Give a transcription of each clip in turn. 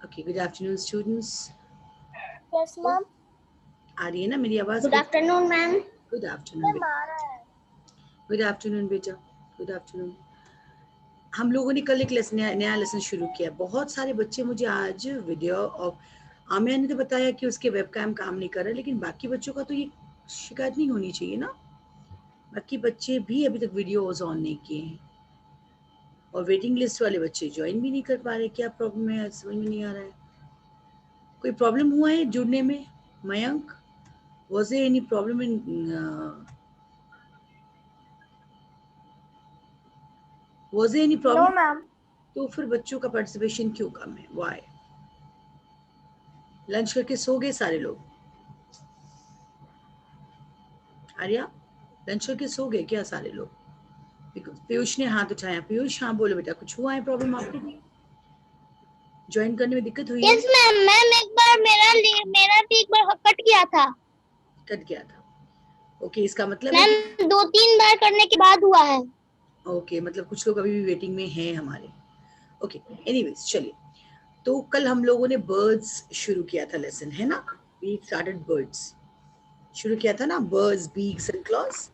Okay, good afternoon, students. Yes, ma'am. आ रही है ना मेरी आवाज? Good afternoon, ma'am. Good afternoon. Good afternoon, बेटा. Good afternoon. हम लोगों ने कल एक नया लेसन शुरू किया. बहुत सारे बच्चे मुझे आज वीडियो और आमिया ने तो बताया कि उसके वेबकैम काम नहीं कर रहा, लेकिन बाकी बच्चों का तो ये शिकायत नहीं होनी चाहिए ना. बाकी बच्चे भी अभी तक वीडियोज ऑन नहीं किए हैं और वेटिंग लिस्ट वाले बच्चे ज्वाइन भी नहीं कर पा रहे. क्या प्रॉब्लम है समझ में नहीं आ रहा है. कोई प्रॉब्लम हुआ है जुड़ने में? Mayank, was there any problem in was there any problem? No, ma'am. तो फिर बच्चों का पार्टिसिपेशन क्यों कम है? Why? लंच करके सो गए सारे लोग? आर्या, लंच करके सो गए क्या सारे लोग? पीयूष ने हाथ उठाया. पीयूष, हाँ बोलो बेटा, कुछ हुआ है प्रॉब्लम आपके लिए? ज्वाइन करने में दिक्कत हुई है? Yes, ma'am. मैम एक बार मेरा भी एक बार कट गया था. कट गया था. ओके, इसका मतलब मैम 2-3 बार करने के बाद हुआ है. ओके, मतलब कुछ लोग अभी भी वेटिंग में हैं हमारे. ओके, एनीवेज चलिए. तो कल हम लोगों ने बर्ड्स शुरू किया था लेसन, है ना? We started birds. शुरू किया था ना, बर्ड्स, बीक्स एंड क्लॉज.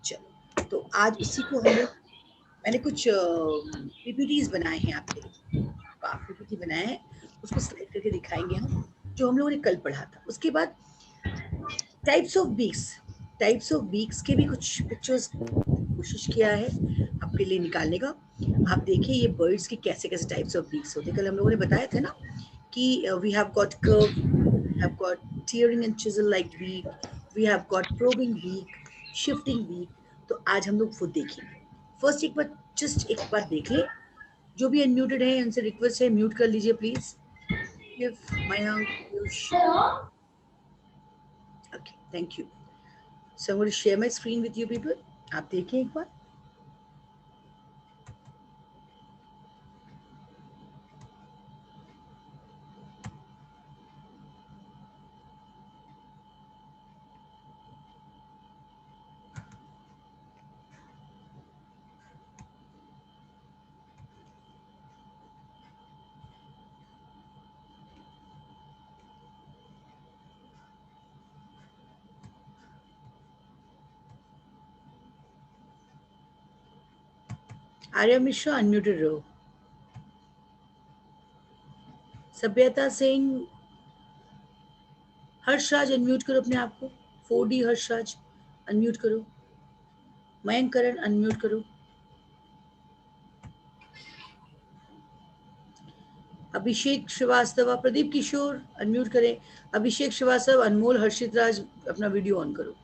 चलो, तो आज उसी को हम लोग, मैंने कुछ पीपीटीज बनाए हैं आपके लिए. आप पीपीटी बनाए हैं, उसको स्लाइड करके दिखाएंगे हम, जो हम लोगों ने कल पढ़ा था. उसके बाद टाइप्स ऑफ बीक्स के भी कुछ पिक्चर्स कोशिश किया है आपके लिए निकालने का. आप देखिए ये बर्ड्स के कैसे कैसे टाइप्स ऑफ बीक्स होते हैं. कल हम लोगों ने बताया था ना कि we have got curve, have got tearing and chisel like beak, we have got probing beak, shifting beak. तो आज हम लोग वो देखेंगे. फर्स्ट एक बार जस्ट एक बार देख ले. जो भी अनम्यूटेड है उनसे रिक्वेस्ट है म्यूट कर लीजिए please. If Mayank, Piyush. Okay, thank you. So I'm going to share my screen with you people. आप देखें एक बार. आर्या मिश्रा अनम्यूटेड रहो. सभ्यता सिंह, हर्षराज अनम्यूट करो अपने आप को. 4D हर्षराज अनम्यूट करो. मयंक करण अनम्यूट करो. अभिषेक श्रीवास्तव, प्रदीप किशोर अनम्यूट करें. अभिषेक श्रीवास्तव, अनमोल, हर्षित राज अपना वीडियो ऑन करो.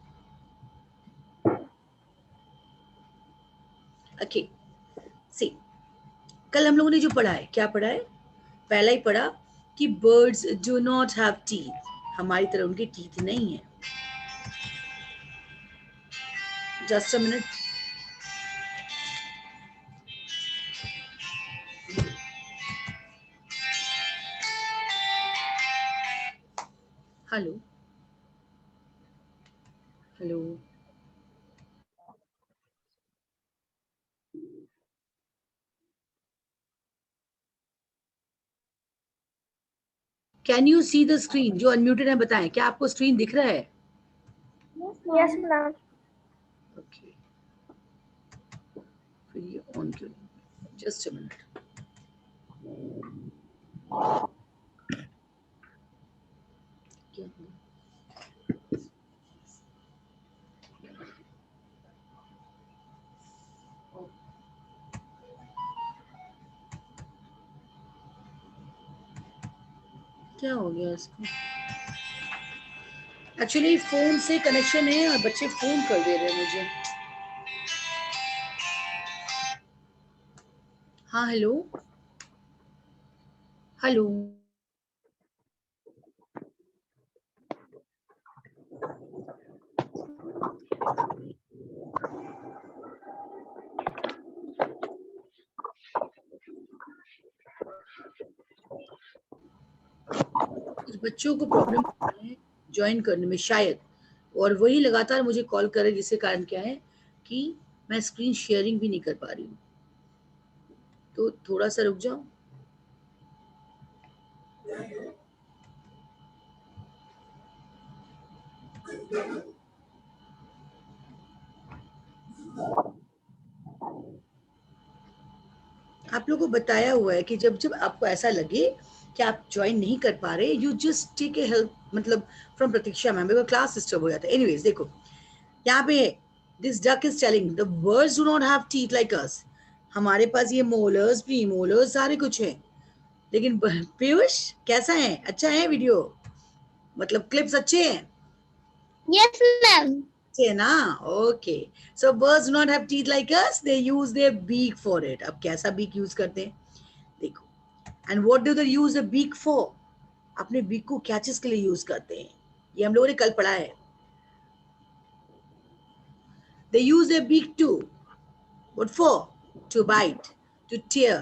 ओके, सी, कल हम लोगों ने जो पढ़ा है, क्या पढ़ा है? पहला ही पढ़ा कि birds do not have teeth. हमारी तरह उनके टीथ नहीं है. Just a minute. Hello hello. Can you see the screen? जो अनम्यूटेड है बताएं, क्या आपको स्क्रीन दिख रहा है? Yes, ma'am. ओके, फिर ये ऑन क्यों? Just a minute. क्या हुआ? क्या हो गया इसको? एक्चुअली फोन से कनेक्शन है और बच्चे फोन कर दे रहे हैं मुझे. हाँ हेलो हेलो. कुछ बच्चों को प्रॉब्लम है ज्वाइन करने में शायद, और वही लगातार मुझे कॉल कर रहे, जिसके कारण क्या है कि मैं स्क्रीन शेयरिंग भी नहीं कर पा रही हूँ. तो थोड़ा सा रुक जाओ. आप लोगों को बताया हुआ है कि जब जब आपको ऐसा लगे कि आप ज्वाइन नहीं कर पा रहे, you just take a help, मतलब from Pratiksha ma'am, because class disturb हो जाता है। एनीवेज देखो यहाँ पे this duck is telling the birds do not have teeth like us. हमारे पास ये मोलर्स, प्रीमोलर्स सारे कुछ है, लेकिन पीयूष कैसा है? अच्छा है वीडियो, मतलब क्लिप्स अच्छे हैं? Yes, ma'am. अच्छे है ना? Okay, so birds do not have teeth like us, they use their beak for it. अब कैसा बीक यूज करते हैं देखो, and what do they use the beak for? अपने बीक को क्या चीज के लिए यूज करते हैं? ये हम लोगों ने कल पढ़ा है। They use their beak too. What for? To bite, to tear,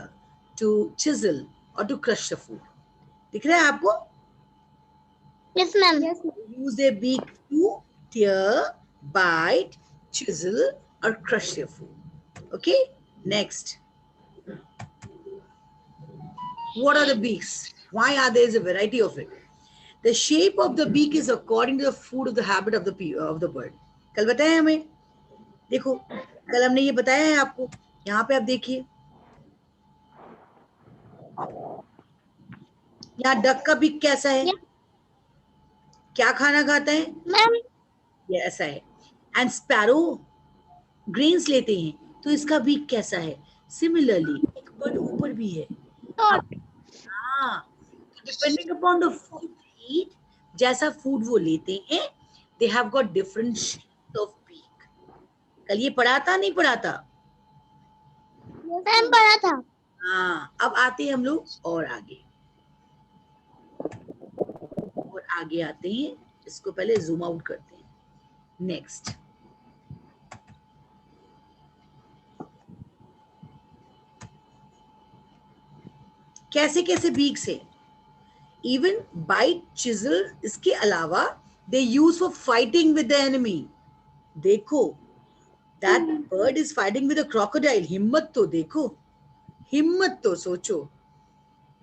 to chisel, or to crush the food. दिख रहा है आपको? Yes, ma'am. They use their beak to tear, bite, chisel, or crush their food. Okay? Next. What are the beaks? Why are there a variety of it? The shape of the beak is according to the food of the habit of the bird. कल बताया हमें, देखो कल हमने ये बताया है आपको। यहाँ पे आप देखिए, यहाँ डक का बीक कैसा है? Yes. क्या खाना खाता है? Ma'am. ये ऐसा है। एंड स्पैरो ग्रेन्स लेते हैं, तो इसका बीक कैसा है? सिमिलरली एक बर्ड ऊपर भी है। Thought. हाँ, depending upon the food eat, जैसा फूड वो लेते हैं, they have got different shapes of beak. कल ये पढ़ा था नहीं पढ़ा था? Ma'am पढ़ा था। हाँ, अब आते हैं हम लोग और आगे, और आगे आते हैं। इसको पहले जूम आउट करते हैं। नेक्स्ट, कैसे कैसे बीक्स है? इवन बाइट, चिजल, इसके अलावा they use for fighting with the enemy. देखो, that bird is fighting with a crocodile. हिम्मत तो देखो, हिम्मत तो सोचो,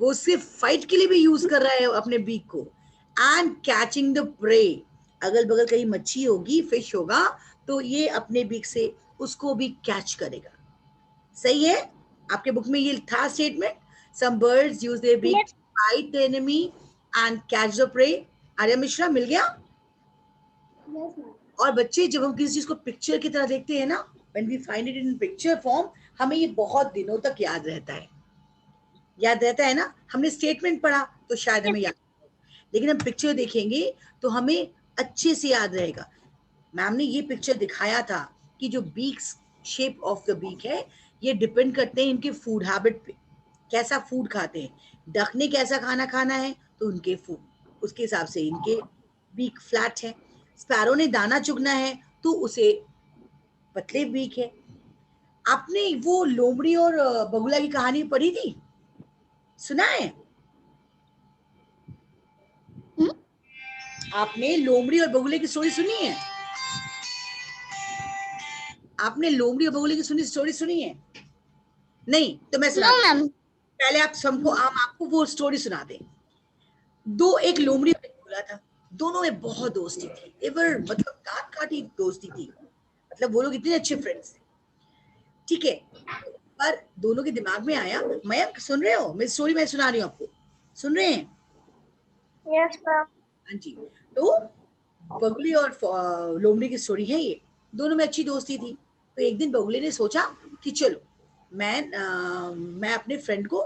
वो सिर्फ फाइट के लिए भी यूज कर रहा है अपने बीक को। एंड कैचिंग द प्रे, अगल बगल कहीं मच्छी होगी, फिश होगा, तो ये अपने बीक से उसको भी कैच करेगा। सही है? आपके बुक में ये था statement, some birds use their beak to fight the enemy and catch the prey. Arya Mishra मिल गया? Yes, ma'am. और बच्चे, जब हम किसी चीज को पिक्चर की तरह देखते हैं ना, when we find it in picture form, हमें ये बहुत दिनों तक याद रहता है। याद रहता है ना? हमने स्टेटमेंट पढ़ा तो शायद हमें याद, लेकिन हम पिक्चर देखेंगे तो हमें अच्छे से याद रहेगा। मैम ने ये पिक्चर दिखाया था कि जो beaks, shape of the beak है, ये डिपेंड करते हैं इनके फूड हैबिट पे, कैसा फूड खाते हैं। डक ने कैसा खाना खाना है, तो उनके फूड उसके हिसाब से इनके बीक फ्लैट है। स्पैरो ने दाना चुगना है, तो उसे पतले बीक है। आपने वो लोमड़ी और बगुला की कहानी पढ़ी थी, सुना है? आपने लोमड़ी और बगुले की स्टोरी सुनी है? आपने लोमड़ी और बगुले की स्टोरी सुनी है? नहीं तो मैं सुना, No, ma'am. पहले आप सबको, हम आपको वो स्टोरी सुना दें। दो, एक लोमड़ी और एक बगुला था, दोनों में बहुत दोस्ती थी, एवर मतलब दांत काटी दोस्ती थी, मतलब वो लोग इतने अच्छे फ्रेंड्स थे। ठीक है, पर दोनों के दिमाग में आया, मयंक सुन रहे हो? मेरी स्टोरी मैं सुना रही हूँ आपको, सुन रहे हैं? Yes, ma'am. हाँ जी। तो बगुले और लोमड़ी की स्टोरी है ये, दोनों में अच्छी दोस्ती थी। तो एक दिन बगुले ने सोचा कि चलो मैं अपने फ्रेंड को,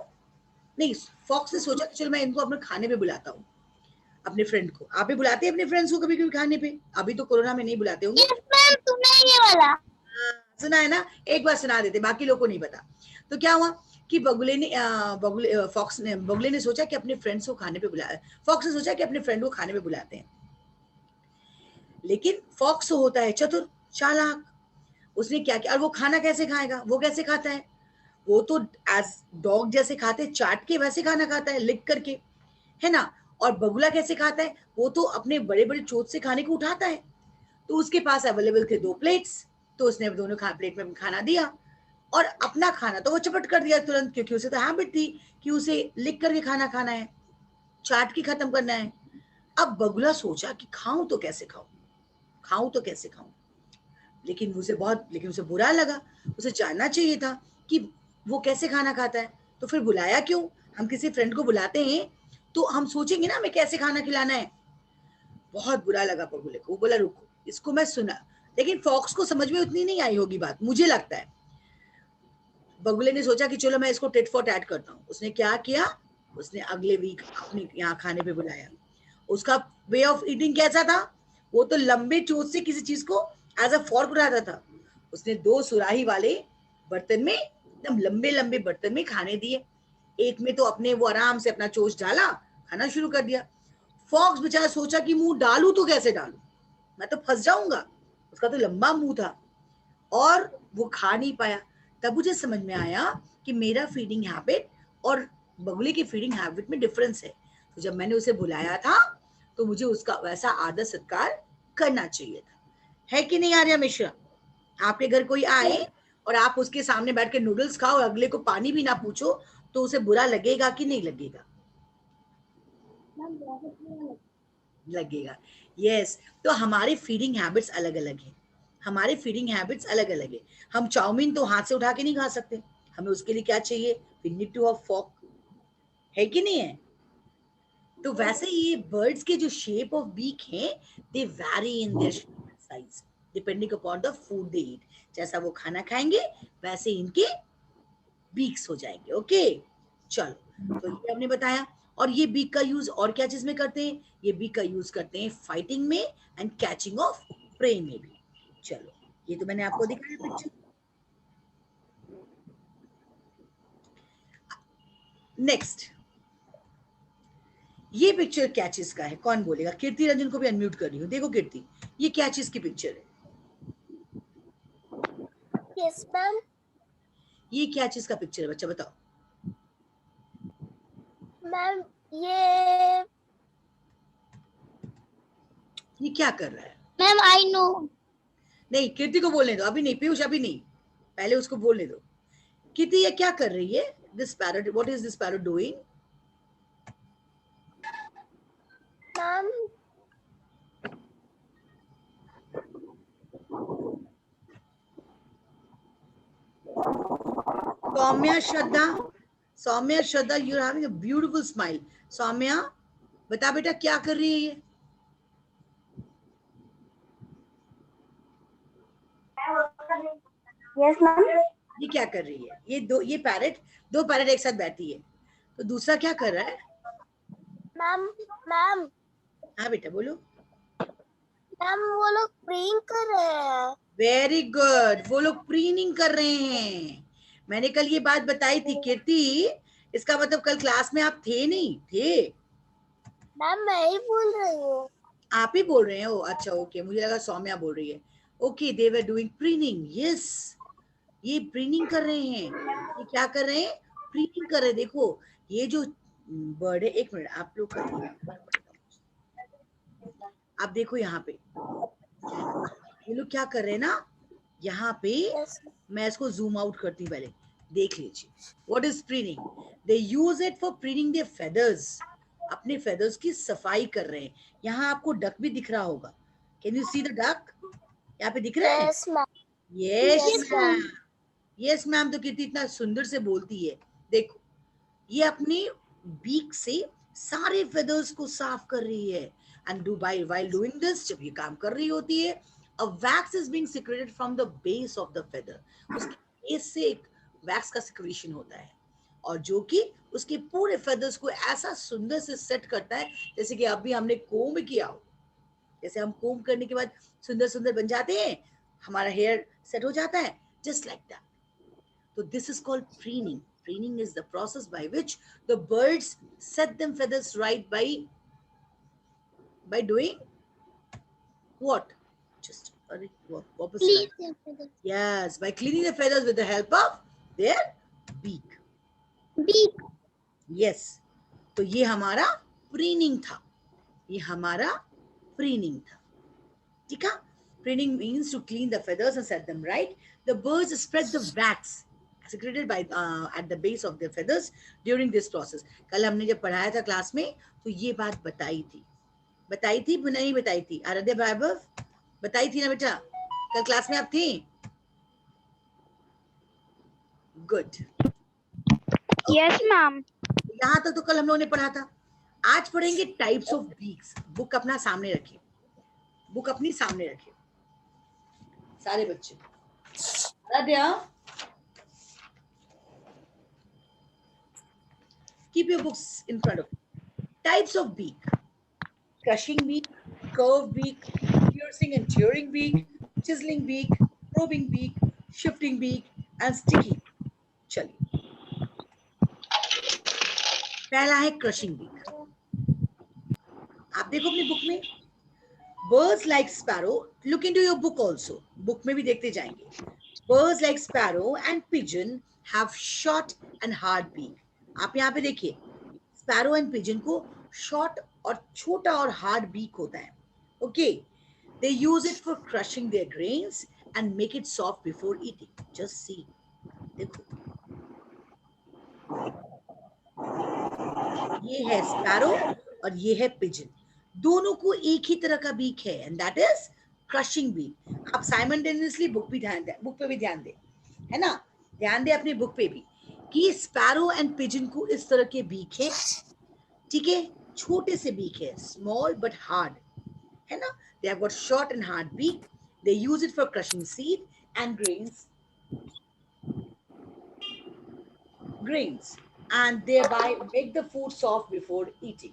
नहीं, फॉक्स ने सोचा कि चलो मैं इनको अपने खाने पे बुलाता हूँ, अपने फ्रेंड को। आप भी बुलाते हैं अपने फ्रेंड्स को कभी कभी खाने पे? अभी तो कोरोना में नहीं बुलाते होंगे। Yes, ma'am. सुना ये वाला। सुना है ना? एक बार सुना देते, बाकी लोगों को नहीं पता। तो क्या हुआ कि बगुले ने सोचा कि अपने फ्रेंड्स को खाने पे बुलाया, फॉक्स ने सोचा कि अपने फ्रेंड को खाने पे बुलाते हैं। लेकिन फॉक्स होता है चतुर, चालाक। उसने क्या किया, और वो खाना कैसे खाएगा? वो कैसे खाता है? वो तो एज डॉग जैसे खाते, चाट के वैसे खाना खाता है, लिख करके, है ना? और बगुला कैसे खाता है? वो तो अपने बड़े बड़े चोट से खाने को उठाता है। तो उसके पास अवेलेबल थे 2 प्लेट्स, तो उसने दोनों प्लेट में खाना दिया, और अपना खाना तो वो चपट कर दिया तुरंत, क्योंकि उसे तो हैबिट थी कि उसे लिख करके खाना खाना है। चाट के खत्म करना है। अब बगुला सोचा कि खाऊं तो कैसे खाऊं, खाऊं तो कैसे खाऊं, लेकिन उसे बुरा लगा। उसे जानना चाहिए था कि वो कैसे खाना खाता है, तो फिर बुलाया क्यों? हम किसी फ्रेंड को बुलाते हैं तो हम सोचेंगे ना हमें कैसे खाना खिलाना है। बहुत बुरा लगा बगुले को, वो बोला रुको इसको मैं सुना। लेकिन फॉक्स को समझ में उतनी नहीं आई होगी बात, मुझे लगता है। बगुले ने सोचा कि चलो मैं इसको टिट फॉर टैट करता हूँ। उसने क्या किया, उसने अगले वीक अपने यहाँ खाने पे बुलाया। उसका वे ऑफ ईटिंग कैसा था, वो तो लंबे चोंच से किसी चीज को एज अ फॉर्क उठाता था। उसने 2 सुराही वाले बर्तन में, एकदम लंबे लंबे बर्तन में खाने दिए। एक में तो अपने वो आराम से अपना चोंच डाला, खाना शुरू कर दिया। फॉक्स बेचारा सोचा कि मुंह डालू तो कैसे डालू, मैं तो फंस जाऊंगा। उसका तो लंबा मुंह था और वो खा नहीं पाया। तब मुझे समझ में आया कि मेरा फीडिंग हैबिट और बगुले की फीडिंग हैबिट में डिफरेंस है। तो जब मैंने उसे बुलाया था तो मुझे उसका वैसा आदर सत्कार करना चाहिए था, है कि नहीं आर्या मिश्रा? आपके घर कोई आए और आप उसके सामने बैठ के नूडल्स खाओ और अगले को पानी भी ना पूछो, तो उसे बुरा लगेगा कि नहीं लगेगा? लगेगा। यस। तो हमारे फीडिंग हैबिट्स अलग अलग हैं, हमारे फीडिंग हैबिट्स अलग अलग है। हम चाउमीन तो हाथ से उठा के नहीं खा सकते, हमें उसके लिए क्या चाहिए, we need to have fork, है कि नहीं है? तो वैसे ये बर्ड्स के जो शेप ऑफ बीक हैं, they vary in their size depending upon the food they eat. जैसा वो खाना खाएंगे वैसे इनके बीक्स हो जाएंगे। ओके चलो, तो ये हमने बताया। और ये बीक का यूज और क्या चीज में करते हैं? ये बीक का यूज करते हैं फाइटिंग में एंड कैचिंग ऑफ प्रे में भी। चलो, ये तो मैंने आपको दिखाया पिक्चर। नेक्स्ट, ये पिक्चर क्या चीज का है, कौन बोलेगा? कीर्ति रंजन को भी अनम्यूट कर रही हूँ। देखो कीर्ति, ये क्या चीज की पिक्चर है? Yes ma'am. ये क्या चीज का पिक्चर है बच्चा, बताओ। मैम ये क्या कर रहा है? Ma'am I know. नहीं, कीर्ति को बोलने दो, अभी नहीं पीयूष, अभी नहीं, पहले उसको बोलने दो। कीर्ति ये क्या कर रही है? This parrot, what is this parrot doing? Ma'am Saumya Shraddha, Saumya Shraddha, you are having a beautiful smile. Saumya बता बेटा क्या कर रही है ये? Yes ma'am. ये क्या कर रही है? ये पैरट, 2 पैरट एक साथ बैठी है, तो दूसरा क्या कर रहा है? मैम मैम हाँ बेटा बोलो। मैम वो लोग प्रेइंग कर रहे हैं। वेरी गुड, वो लोग प्रीनिंग कर रहे हैं। मैंने कल ये बात बताई थी कीर्ति, इसका मतलब कल क्लास में आप थे नहीं थे? मैम मैं ही बोल रही हूँ। आप ही बोल रहे हो? अच्छा ओके, मुझे लगा सौम्या बोल रही है। Okay, they were doing preening. Yes, ये प्रीनिंग कर रहे हैं। ये क्या कर रहे हैं? प्रीनिंग कर रहे हैं। देखो ये जो बर्ड है, एक मिनट आप लोग का, आप देखो यहाँ पे ये लोग क्या कर रहे हैं ना, यहाँ पे यस मैं इसको जूम आउट करती हूँ, पहले देख लीजिए। What is preening? They use it for preening their feathers, अपने फेदर्स की सफाई कर रहे हैं। यहाँ आपको डक भी दिख रहा होगा, can you see the duck? यहाँ पे दिख रहा है? Yes ma'am. Yes yes ma'am, yes ma'am. तो कितनी इतना सुंदर से बोलती है। देखो ये अपने बीक से सारे फेदर्स को साफ कर रही है। And do by while doing this, जब ये काम कर रही होती है, a wax is being secreted from the base of the feather. उसके बेस से एक वैक्स का सिक्रेशन होता है, और जो कि उसके पूरे फेदर्स को ऐसा सुंदर से सेट करता है, जैसे कि अभी हमने कोम्ब किया हो। जैसे हम कोम्ब करने के बाद सुंदर सुंदर बन जाते हैं, हमारा हेयर सेट हो जाता है, just like that. So this is called preening. Preening is the process by which the birds set them feathers right by doing what? Just what was it? Please Yes, by cleaning the feathers with the help of their beak. Beak. Yes. तो ये हमारा preening था, ये हमारा preening था, ठीक है? Preening means to clean the feathers and set them right. The birds spread the wax. secreted by at the base of their feathers during this process. कल हमने जब पढ़ाया था क्लास में तो ये बात बताई थी नहीं बताई थी? आराध्या वैभव बताई थी ना बेटा, कल क्लास में आप थी? Good, yes ma'am. यहाँ तक तो कल हम लोगों ने पढ़ा था। आज पढ़ेंगे टाइप्स ऑफ बीक्स। बुक अपना सामने रखिए, बुक अपनी सामने रखिए सारे बच्चे। Aaradhya, keep your books in front of you. Types of beak: crushing beak, curved beak, piercing and tearing beak, chiseling beak, probing beak, shifting beak and sticky. चलिए, पहला है क्रशिंग बीक। आप देखो अपनी बुक में, birds like sparrow, look into your book also, book में भी देखते जाएंगे। Birds like sparrow and pigeon have short and hard beak. आप यहाँ पे देखिए, स्पैरो एंड पिजन को शॉर्ट और छोटा और हार्ड बीक होता है। Okay, they use it for crushing their grains and make it soft before eating. Just see, देखो ये है स्पैरो और ये है पिजन, दोनों को एक ही तरह का बीक है and that is crushing beak. आप साइमल्टेनियसली बुक पे भी ध्यान दे, है ना, ध्यान दे अपनी बुक पे भी कि स्पैरो एंड पिजन को इस तरह के बीक है, ठीक है, छोटे से बीक है, स्मॉल बट हार्ड, है ना। They have got short and hard beak, they use it for crushing seed and grains and thereby make the food soft before eating.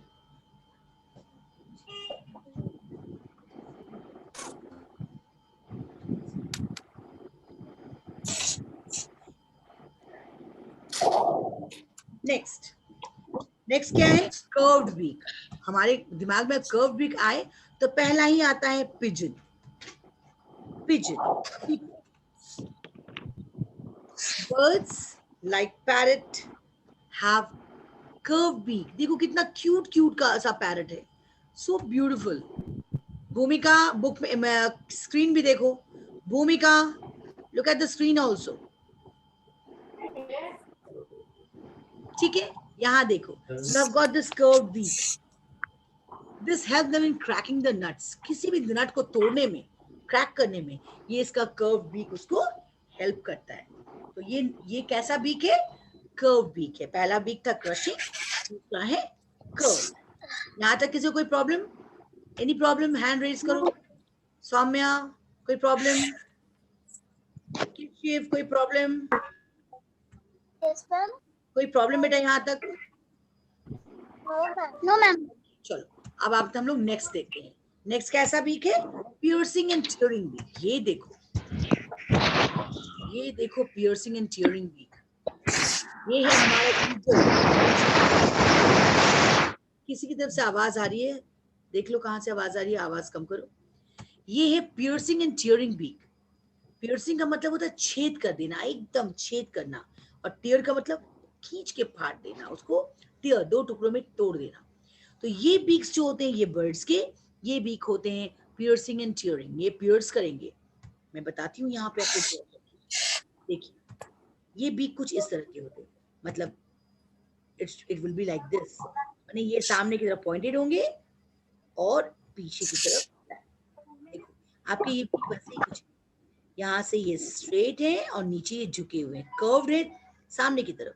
Next क्या है? Curved beak. हमारे दिमाग में कर्व्ड बीक आए तो पहला ही आता है pigeon. Birds like parrot have curved beak. देखो कितना क्यूट का सा पैरट है, सो ब्यूटिफुल। भूमिका बुक में स्क्रीन भी देखो, भूमिका look at the screen also, ठीक है, यहाँ देखो, you have got this curved beak. This helps them in cracking the nuts. किसी भी नट को तोड़ने में, क्रैक करने में ये इसका कर्व बीक उसको हेल्प करता है। तो ये कैसा बीक है? कर्व बीक है। पहला बीक था क्रशिंग, दूसरा है कर्व। यहाँ तक किसी को कोई problem? Any problem? Hand raise करो। सौम्या, कोई प्रॉब्लम? शिव, कोई प्रॉब्लम? कोई प्रॉब्लम बेटा यहाँ तक? No ma'am. चलो अब आप हम लोग नेक्स्ट देखते हैं। नेक्स्ट कैसा बीक है? Piercing and tearing beak. ये देखो पियर्सिंग एंड टियरिंग बीक, ये है हमारा ईगल। किसी की तरफ से आवाज आ रही है? देख लो कहां से आवाज आ रही है, आवाज कम करो। ये है piercing and tearing beak. Piercing का मतलब होता है छेद कर देना, एकदम छेद करना, और टियर का मतलब खींच के फाड़ देना, उसको टियर, दो टुकड़ों में तोड़ देना। तो ये बीक्स जो होते हैं ये बर्ड्स के, ये बीक होते हैं पियर्सिंग एंड टियरिंग। ये पियर्स करेंगे, मैं बताती हूँ यहाँ पे आपको। देखिए ये बीक कुछ इस तरह के होते हैं, मतलब it will be like this, यानी ये सामने की तरफ पॉइंटेड होंगे और पीछे की तरफ। देखो आपके ये बीक वैसे ही कुछ, यहाँ से ये स्ट्रेट है और नीचे ये झुके हुए हैं, कर्व्ड है सामने की तरफ।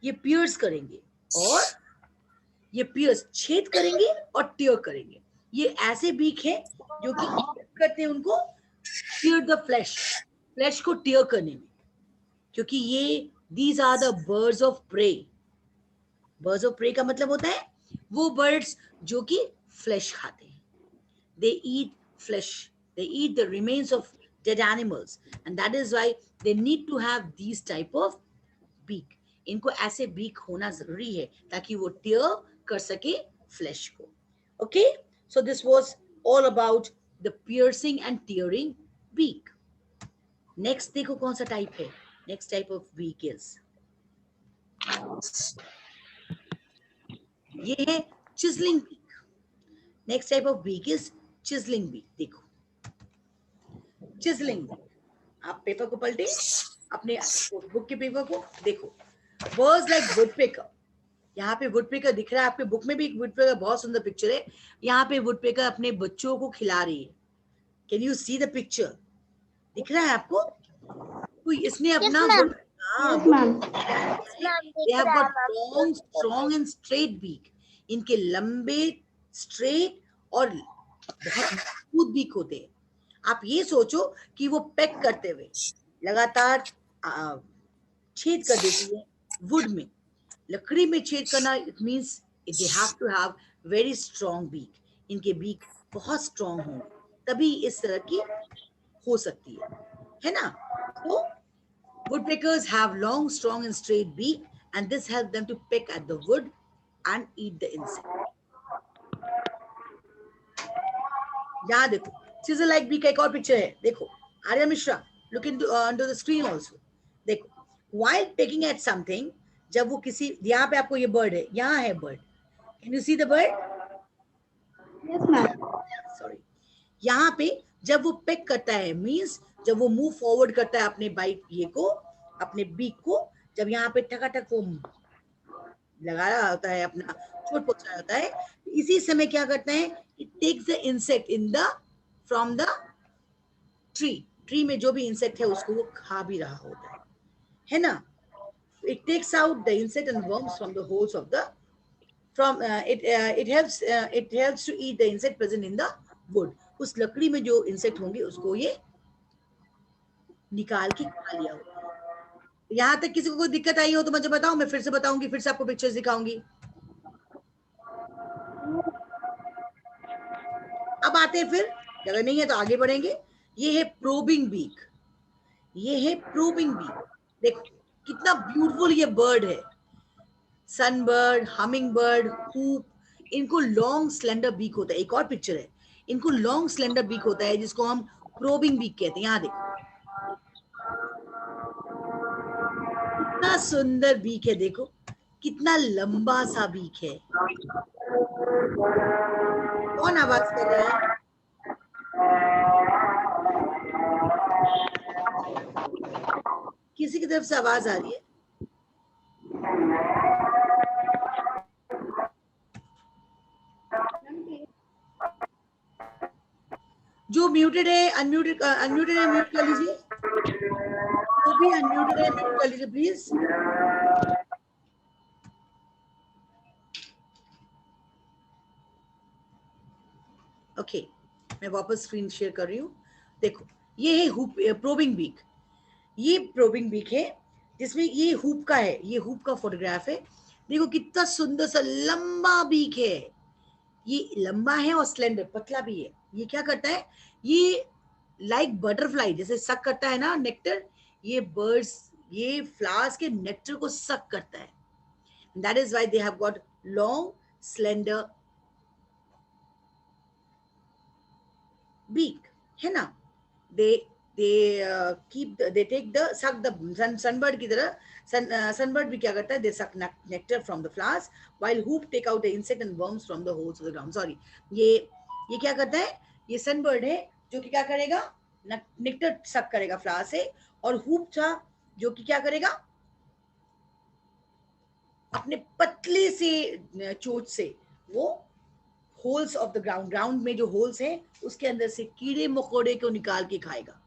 ये पियर्स करेंगे और ये पियर्स छेद करेंगे और टियर करेंगे। ये ऐसे बीक है जो कि करते हैं उनको टियर द फ्लैश को टियर करने में, क्योंकि ये these are the birds of prey. Birds of prey का मतलब होता है वो बर्ड्स जो कि फ्लैश खाते हैं। They eat flesh, they eat the remains of dead animals and that is why they need to have these type of beak. इनको ऐसे बीक होना जरूरी है ताकि वो टियर कर सके फ्लैश को। Okay, so this was all about the piercing and tearing beak. Next देखो कौन सा टाइप है। Next type of beak is, ये है chiseling beak. Next type of beak is chiseling beak. देखो चिजलिंग बीक, आप पेपर को पलटे, अपने बुक के पेपर को देखो, वर्ड्स लाइक वुडपेकर, यहाँ पे वुडपेकर दिख रहा है आपके बुक में भी, एक वुडपेकर बहुत सुंदर पिक्चर है, यहाँ पे वुडपेकर अपने बच्चों को खिला रही है। Can you see the picture? दिख रहा है आपको? तो इसने Yes, अपना ma'am. Yes, ma'am. Yes, ma'am. They have दिख गॉट रहा है, long strong and straight beak, इनके लंबे स्ट्रेट और बहुत मजबूत बीक होते हैं। आप ये सोचो कि वो पैक करते हुए लगातार छेद कर देती है वुड में, लकड़ी में छेद करना, it means they have to have very strong beak, इनके बीक बहुत स्ट्रॉन्ग होंगे तभी इस तरह की हो सकती है ना? तो woodpeckers have long, strong and straight beak and this helps them to pick at the wood and eat the insect. यहाँ देखो, scissor like beak का एक और पिक्चर है, देखो Arya Mishra, look into under the screen also. देखो, while picking at something, जब वो किसी, यहाँ पे आपको ये bird है, यहाँ है bird. Can you see the bird? Yes, ma'am. Sorry. यहाँ पे जब वो पिक करता है, मीन्स जब वो मूव फॉरवर्ड करता है अपने बाइक ये को, अपने बीक को, जब यहाँ पे ठकाठक वो लगा रहा होता है, अपना चोट पहुंचा रहा होता है, इसी समय क्या करता है, it takes the insect in the from the tree में जो भी इंसेक्ट है उसको वो खा भी रहा होता है ना? It takes out the insect and worms from the holes of the from it helps to eat the insect present in the wood. उस लकड़ी में जो इंसेक्ट होंगे उसको ये निकाल के खा लिया होता है। यहाँ तक किसी को कोई दिक्कत आई हो तो मुझे बताओ, मैं फिर से बताऊंगी, फिर से आपको पिक्चर्स दिखाऊंगी। अब आते हैं फिर, अगर नहीं है तो आगे बढ़ेंगे। ये है प्रोबिंग बीक, ये है प्रोबिंग बीक। देखो कितना ब्यूटीफुल ये बर्ड है, सनबर्ड, हमिंग बर्ड, हूप, इनको लॉन्ग स्लेंडर बीक होता है। एक और पिक्चर है, इनको लॉन्ग स्लेंडर बीक होता है जिसको हम प्रोबिंग बीक कहते हैं। यहाँ देखो कितना सुंदर बीक है, देखो कितना लंबा सा बीक है। कौन आवाज कर रहा है? किसी की तरफ से आवाज आ रही है? जो म्यूटेड है अनम्यूटेड है, म्यूट कर लीजिए। जो भी अनम्यूटेड है म्यूट कर लीजिए प्लीज। ओके, मैं वापस स्क्रीन शेयर कर रही हूँ। देखो ये है हुप, प्रोबिंग बीक। ये प्रोबिंग बीक है जिसमें ये हुप का है, ये हुप का फोटोग्राफ है। देखो कितना सुंदर सा लंबा बीक है, ये लंबा है और स्लेंडर, पतला भी है। ये क्या करता है, ये लाइक बटरफ्लाई जैसे सक करता है ना नेक्टर, ये बर्ड्स ये फ्लावर्स के नेक्टर को सक करता है। That is why they have got long slender beak, है ना? they take the suck the sunbird की तरह sunbird भी क्या करता है, they suck nectar from the flowers while hoop take out the insect and worms from the holes of the ground. Sorry, ये क्या करता है, ये sunbird है जो कि क्या करेगा, नेक्टर सक करेगा फ्लावर से, और हुप था जो कि क्या करेगा, अपने पतले से चोंच से वो होल्स ऑफ द ग्राउंड में जो होल्स हैं उसके अंदर से कीड़े मकोड़े को निकाल के खाएगा।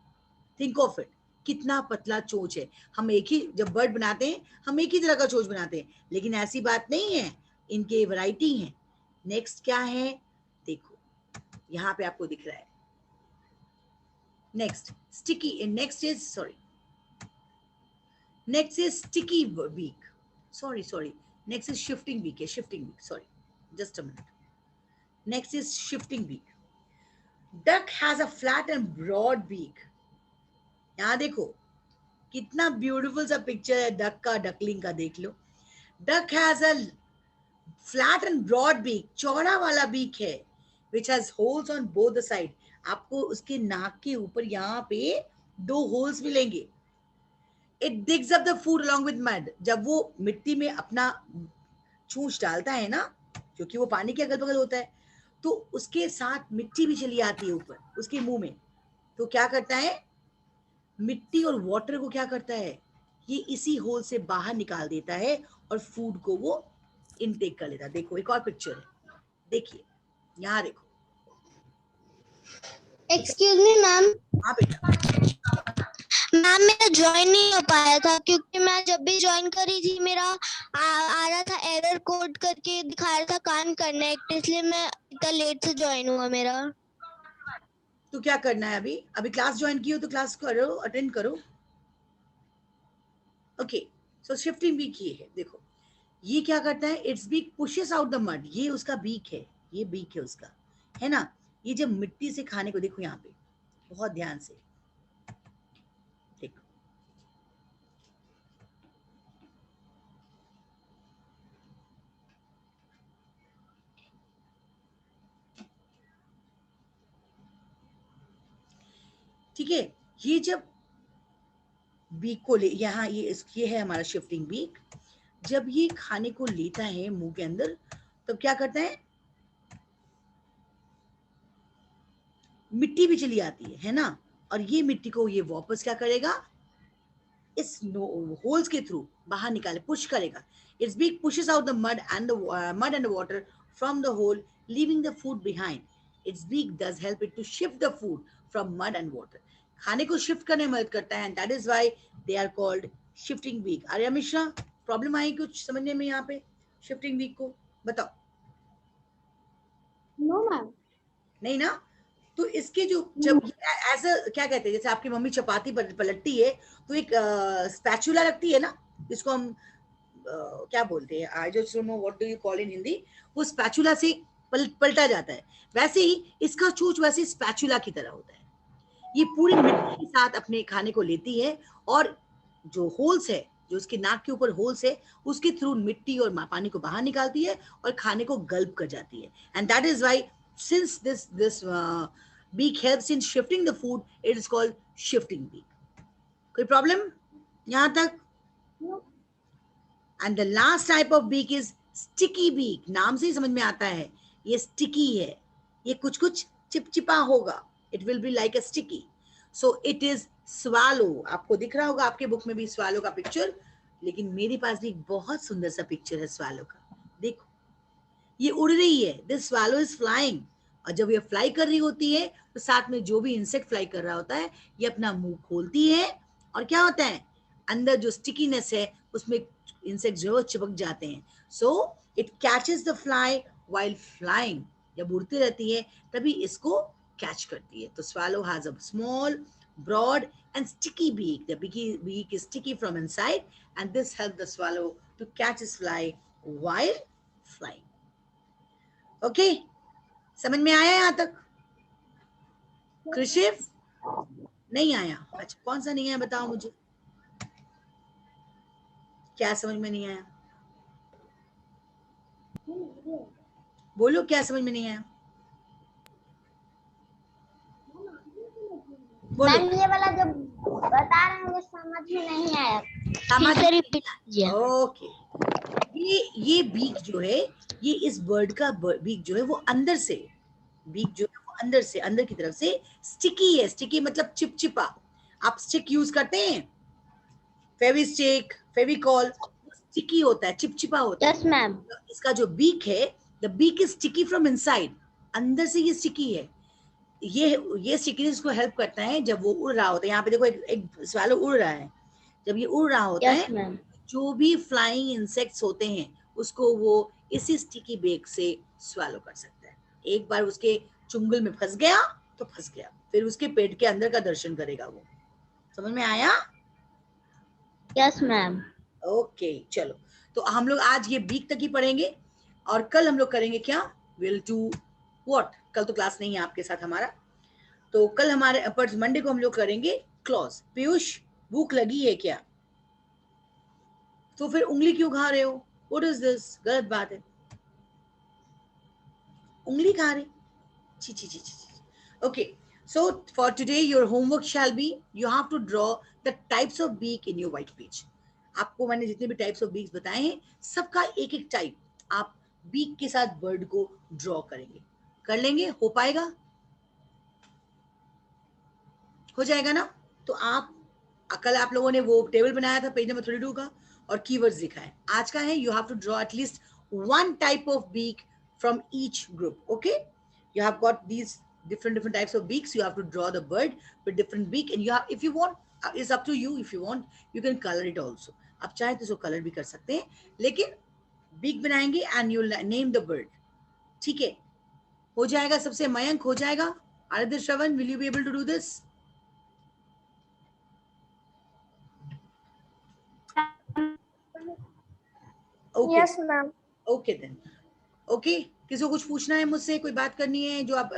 थिंक ऑफ इट, कितना पतला चोंच है। हम एक ही, जब बर्ड बनाते हैं हम एक ही तरह का चोंच बनाते हैं, लेकिन ऐसी बात नहीं है, इनके वैरायटी हैं। नेक्स्ट क्या है, देखो यहाँ पे आपको दिख रहा है। Next sticky, next is sticky beak, sorry next is shifting beak है, shifting beak, sorry just a minute. Next is shifting beak. Duck has a flat and broad beak. यहाँ देखो कितना ब्यूटीफुल सा पिक्चर है डक का, duckling का, देख लो। Duck has a flat and broad beak, चौड़ा वाला बीक है, which has holes on both the side. आपको उसके नाक के ऊपर यहाँ पे 2 होल्स मिलेंगे। It digs up the food along with mud. जब वो मिट्टी में अपना चूंच डालता है ना, क्योंकि वो पानी के अगल बगल होता है, तो उसके साथ मिट्टी भी चली आती है ऊपर उसके मुंह में। तो क्या करता है, मिट्टी और वाटर को क्या करता है, ये इसी होल से बाहर निकाल देता है और फूड को वो इनटेक कर लेता है। देखो एक और पिक्चर है, देखिए यहाँ देखो। एक्सक्यूज मी मैम, हाँ बेटा, मैम मेरा ज्वाइन नहीं हो पाया था क्योंकि मैं जब भी ज्वाइन करी थी मेरा आ रहा था एरर कोड करके दिखा रहा था कान कनेक्ट, इसलिए मैं इतना लेट से ज्वाइन हुआ मेरा। तो क्या करना है, अभी अभी क्लास ज्वाइन की हो तो क्लास करो, अटेंड करो। ओके, सो शिफ्टिंग बीक ये है, देखो ये क्या करता है, its beak pushes out the mud, ये उसका बीक है, ये बीक है उसका, है ना। ये जब मिट्टी से खाने को, देखो यहाँ पे बहुत ध्यान से देखो, ठीक है। ये जब बीक को ले, यहाँ ये है हमारा शिफ्टिंग बीक, जब ये खाने को लेता है मुंह के अंदर तो क्या करता है, मिट्टी भी चली आती है ना, और ये मिट्टी को ये वापस क्या करेगा, इस होल्स के थ्रू बाहर निकाले, पुश करेगा। Its beak pushes out the mud and water from the hole, leaving the food behind. Its beak does help it to shift the food from mud and water, खाने को shift करने में मदद करता है, and that is why they are called shifting beak. Arya Mishra, problem आई कुछ समझने में यहाँ पे शिफ्टिंग बीक को, बताओ। No, ma'am. नहीं ना, तो इसके जो जब ऐसा क्या कहते हैं, जैसे आपकी मम्मी चपाती पलटती है तो एक स्पैचुला रखती है ना, जिसको हम क्या बोलते हैं, I just don't know what do you call in Hindi, वो स्पैचुला से पलटा जाता है, वैसे ही इसका चोंच वैसे स्पैचुला की तरह होता है। ये पूरी मिट्टी के साथ अपने खाने को लेती है, और जो होल्स है, जो उसके नाक के ऊपर होल्स है, उसके थ्रू मिट्टी और पानी को बाहर निकालती है और खाने को गल्प कर जाती है। And that is why since this beak helps in shifting the food, it is called shifting beak. कोई प्रॉब्लम यहां तक? And the last type of beak is sticky beak, नाम से ही समझ में आता है ये स्टिकी है, ये कुछ कुछ चिपचिपा होगा, it will be like a sticky, so it is swallow. आपको दिख रहा होगा आपके बुक में भी स्वालो का पिक्चर, लेकिन मेरे पास भी एक बहुत सुंदर सा पिक्चर है स्वालो का, देखो ये उड़ रही है, दिस स्वालो इज फ्लाइंग, और जब ये फ्लाई कर रही होती है तो साथ में जो भी इंसेक्ट फ्लाई कर रहा होता है ये अपना मुंह खोलती है, और क्या होता है, अंदर जो स्टिकीनेस है उसमें इंसेक्ट जो चिपक जाते हैं, so it catches the fly while flying, जब उड़ती रहती है तभी इसको कैच करती है। तो swallow has a small, broad and sticky beak. The beak is sticky from inside, and this helps the swallow to catch its fly while flying. Okay, समझ में आया यहाँ तक? कृषिव नहीं आया? अच्छा, कौन सा नहीं आया बताओ मुझे, क्या समझ में नहीं आया, बोलो क्या समझ में नहीं आया, बोलो। मैम ये वाला जो बता रहे हैं वो समझ में नहीं आया, समझ फिर से रिपीट कीजिए। ओके, ये बीक जो है, ये इस बर्ड का बीक जो है वो अंदर से, बीक जो है वो अंदर से, अंदर की तरफ से स्टिकी है, स्टिकी मतलब चिपचिपा। आप स्टिक यूज करते हैं, फेविस्टिक, फेविकॉल, स्टिकी होता है, चिपचिपा होता है। Yes ma'am. इसका जो बीक है, the beak is sticky from inside, अंदर से ये स्टिकी है। ये स्टिकीनेस को हेल्प करता है जब वो उड़ रहा होता है, यहाँ पे देखो एक स्वैलो उड़ रहा है, जब ये उड़ रहा होता यस है मैम। जो भी फ्लाइंग इंसेक्ट्स होते हैं उसको वो इसी स्टिकी बेक से स्वैलो कर सकता है। एक बार उसके चुंगल में फंस गया तो फंस गया, फिर उसके पेट के अंदर का दर्शन करेगा वो। समझ में आया? Yes ma'am. ओके चलो, तो हम लोग आज ये बीक तक ही पढ़ेंगे, और कल हम लोग करेंगे क्या, विल टू व्हाट, कल तो क्लास नहीं है आपके साथ हमारा, तो कल हमारे पर मंडे को हम लोग करेंगे क्लॉज। पीयूष, भूख लगी है क्या? तो फिर उंगली क्यों खा रहे हो? व्हाट इज दिस, गलत बात है, उंगली खा रहे, ची ची ची ची। Okay, so for today your homework shall be, you have to draw the types of beak in your white page. आपको मैंने जितने भी टाइप्स ऑफ बीक्स बताए हैं सबका एक एक टाइप आप बीक के साथ बर्ड को ड्रॉ करेंगे, कर लेंगे, हो पाएगा, हो जाएगा ना? तो आप कल आप लोगों ने वो टेबल बनाया था पेज नंबर 32 का और कीवर्ड्स लिखा है. आज का है you have to draw at least one type of beak from each group. Okay, you have got these different types of beaks. You have to draw the bird with different beak, and you have, if you want, it's up to you. If you want, you can color it also. आप चाहे तो इसको colour भी कर सकते हैं, लेकिन beak बनाएंगे and you name the bird. ठीक है, हो जाएगा सबसे. मयंक हो जाएगा. आदित्य श्रवण, will you be able to do this? Okay. Yes, ma'am. Okay then. Okay, किसी को कुछ पूछना है मुझसे, कोई बात करनी है जो आप